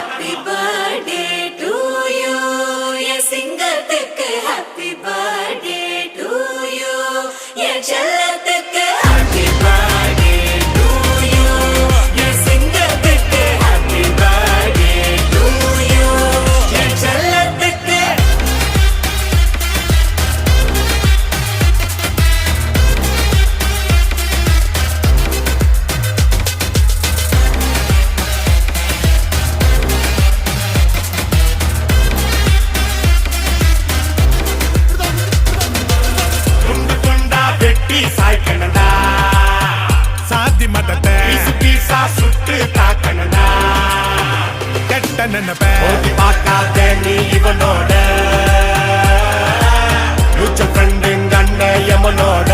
happy birthday to you. என் சிங்கத்துக்கு happy birthday to you. என் செல்லத்துக்கு happy birthday to you. என் சிங்கத்துக்கு happy birthday to you. என் செல்லத்துக்கு துண்டு துண்டா வெட்டி சாய்க்கணும்டா, சாதி மதத்தை பீசு பீசா சுட்டு தாக்கணும்டா. கெட்ட நினைப்ப ஓடி பார்க்காத நீ இவனோட, ஃபியூச்சர் ஃப்ரெண்டுங்க அண்ணன் எமனோட.